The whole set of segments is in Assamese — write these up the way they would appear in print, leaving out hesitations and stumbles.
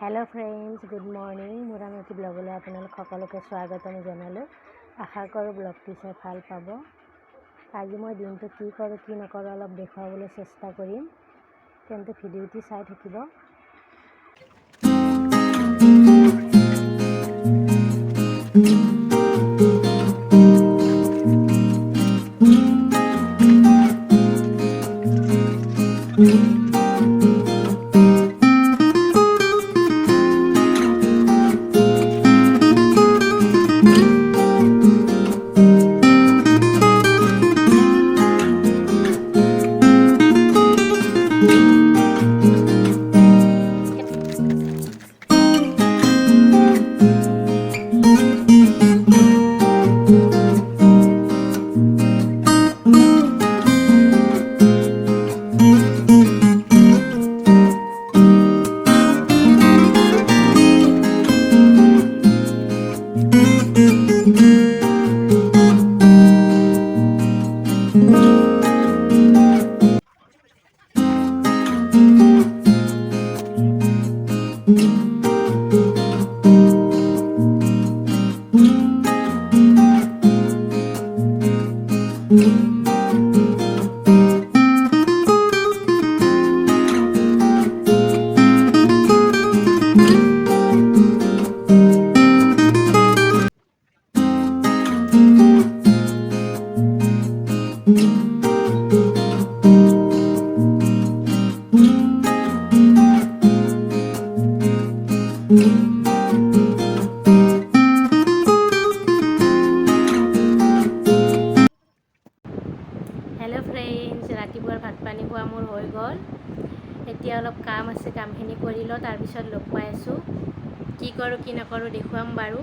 हेलो फ्रेंड्स गुड मॉर्निंग मोर नटी ब्लगले आपनालोक सकलोके स्वागतम जनालो। आशा करो ब्लगटी चाই ভাল পাব। আজি मैं दिनটো কি करो कि नकरो अलप देखुवाबले चेष्टा करिम, तेंते भिडिओटी चाই থাকিব। हेलो फ्रेंड्स रातिपुৱাৰ ভাত পানী খোৱা মোৰ হৈ গ'ল। এতিয়া অলপ কাম আছে, কামখিনি কৰি লওঁ, তাৰ পিছত লগ পাই আছো। কি কৰো কি নকৰো দেখুৱাম বাৰু,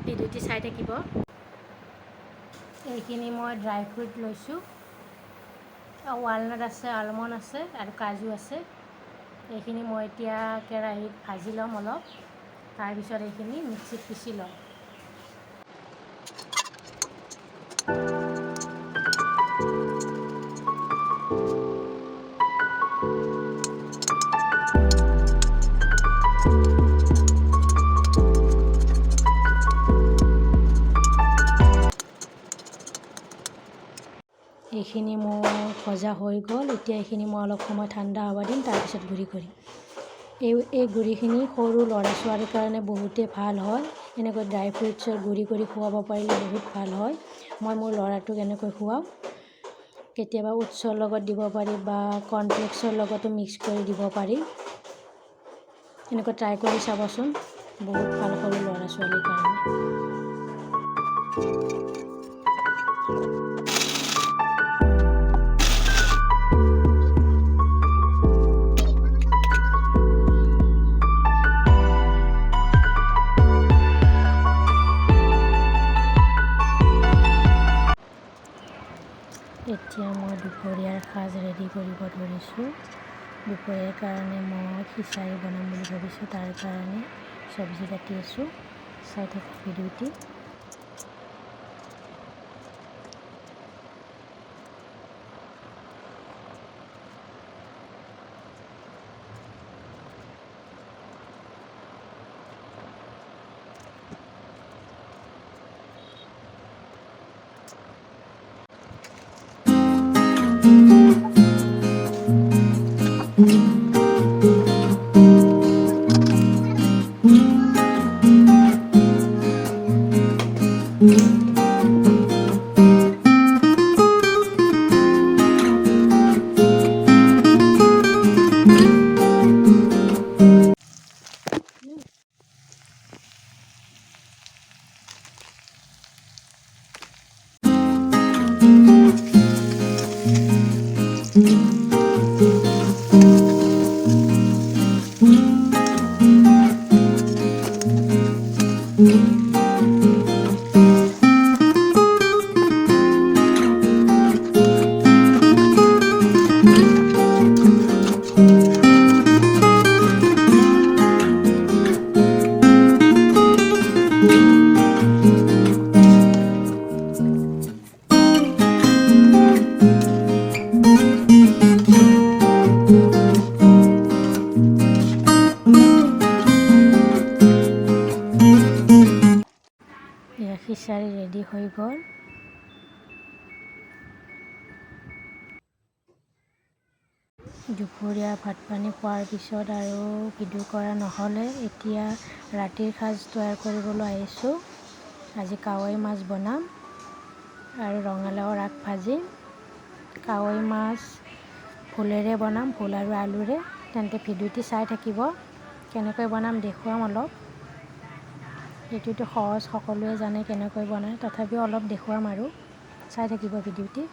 ভিডিঅ'টি চাই থাকিব। এইখিনি মই ড্ৰাই ফ্ৰুট লৈছো, ৱালনাট আছে, আলমণ্ড আছে আৰু কাজু আছে। এইখিনি মই এতিয়া কেৰাহীত ভাজি ল'ম অলপ, তাৰ পিছত এইখিনি মিক্সিত পিচি ল'ম। এইখিনি মোৰ ভজা হৈ গ'ল। এতিয়া এইখিনি মই অলপ সময় ঠাণ্ডা হ'ব দিম, তাৰপিছত গুড়ি কৰিম। এই গুড়িখিনি সৰু ল'ৰা ছোৱালীৰ কাৰণে বহুতেই ভাল হয়। এনেকৈ ড্ৰাই ফ্ৰুটছৰ গুড়ি কৰি খুৱাব পাৰিলে বহুত ভাল হয়। মই মোৰ ল'ৰাটোক এনেকৈ খুৱাওঁ। কেতিয়াবা ওটছৰ লগত দিব পাৰি বা কৰ্ণফ্লেক্সৰ লগতো মিক্স কৰি দিব পাৰি। এনেকৈ ট্ৰাই কৰি চাবচোন, বহুত ভাল সৰু ল'ৰা ছোৱালীৰ কাৰণে। এতিয়া মই দুপৰীয়াৰ সাজ ৰেডি কৰিব ধৰিছোঁ। দুপৰীয়াৰ কাৰণে মই খিচাৰি বনাম বুলি ভাবিছোঁ, তাৰ কাৰণে চব্জি কাটি আছোঁ। চাই থাকক ভিডিঅ'টি। খিচাৰি ৰেডি হৈ গ'ল। দুপৰীয়া ভাত পানী খোৱাৰ পিছত আৰু ভিডিঅ' কৰা নহ'লে এতিয়া ৰাতিৰ সাজ তৈয়াৰ কৰিবলৈ আহিছোঁ। আজি কাৱৈ মাছ বনাম আৰু ৰঙালাওৰ আগ ভাজিম। কাৱৈ মাছ ভোলেৰে বনাম, ভোল আৰু আলুৰে। তেন্তে ভিডিঅ'টি চাই থাকিব, কেনেকৈ বনাম দেখুৱাম অলপ। এইটোতো সহজ, সকলোৱে জানে কেনেকৈ বনায়, তথাপিও অলপ দেখুৱাম আৰু চাই থাকিব ভিডিঅ'টি।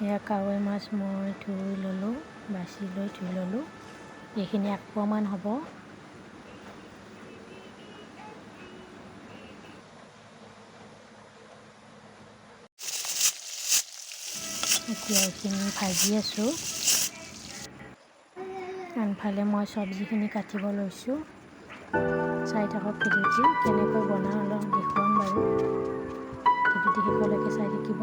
এয়া কাৱৈ মাছ মই ধুই ল'লোঁ, বাছি লৈ ধুই ল'লোঁ। এইখিনি 1 পোৱামান হ'ব। এতিয়া এইখিনি ভাজি আছোঁ। আনফালে মই চব্জিখিনি কাটিব লৈছোঁ। চাই থাকক ভিডিঅ'টি, কেনেকৈ বনাওঁ অলপ দেখুৱাম বাৰু। ভিডিঅ'টি শেষলৈকে চাই থাকিব।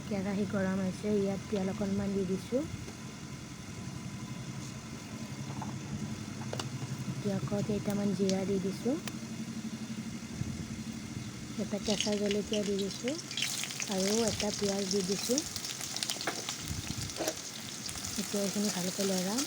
কেৰাহী গৰম হৈছে, ইয়াত তেল অকণমান দি দিছোঁ। এতিয়া আকৌ কেইটামান জিৰা দি দিছোঁ। এটা কেঁচা জলকীয়া দি দিছোঁ আৰু এটা পিঁয়াজ দি দিছোঁ। এতিয়া এইখিনি ভালকৈ লৰাম।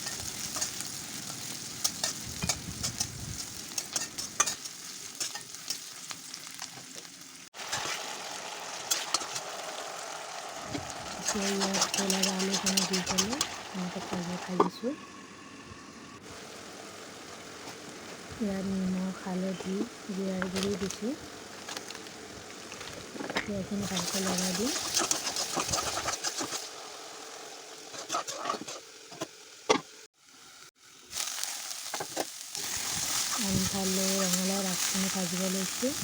এতিয়া ইয়াত ভোল আৰু আলুখিনি দি পেলাই এনেকৈ ভাজিছোঁ। ইয়াত নিমখ, হালধি, জিৰাৰ গুড়ি দিছোঁ। এতিয়া এইখিনি ভালকৈ লৰাই দিম। আনফালে ৰঙালাওৰ আগখিনি ভাজিব লৈছোঁ।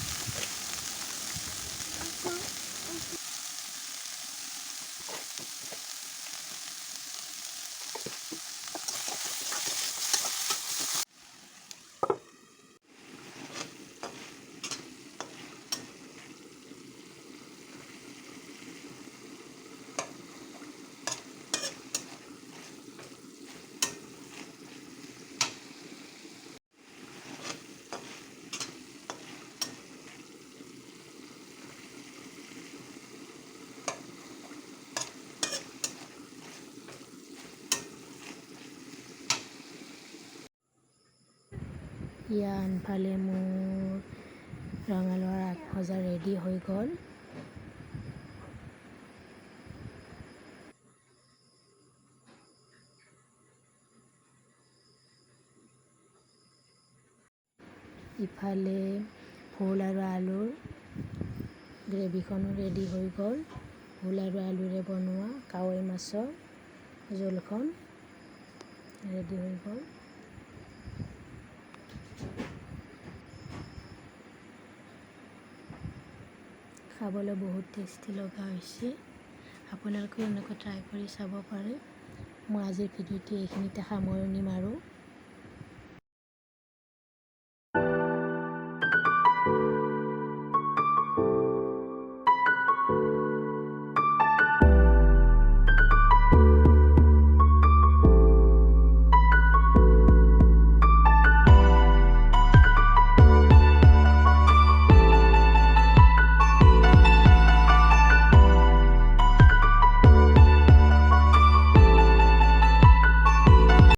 আনফালে মোৰ ৰঙালাওৰ আগ ভজা ৰেডি হৈ গ'ল। ইফালে ভোল আৰু আলুৰ গ্ৰেভিখনো ৰেডি হৈ গ'ল। ভোল আৰু আলুৰে বনোৱা কাৱৈ মাছৰ জোলখন ৰেডি হৈ গ'ল। খাবলৈ বহুত টেষ্টি লগা হৈছে। আপোনালোকেও এনেকৈ ট্ৰাই কৰি চাব পাৰে। মই আজিৰ ভিডিঅ'টি এইখিনিতে সামৰণি মাৰোঁ।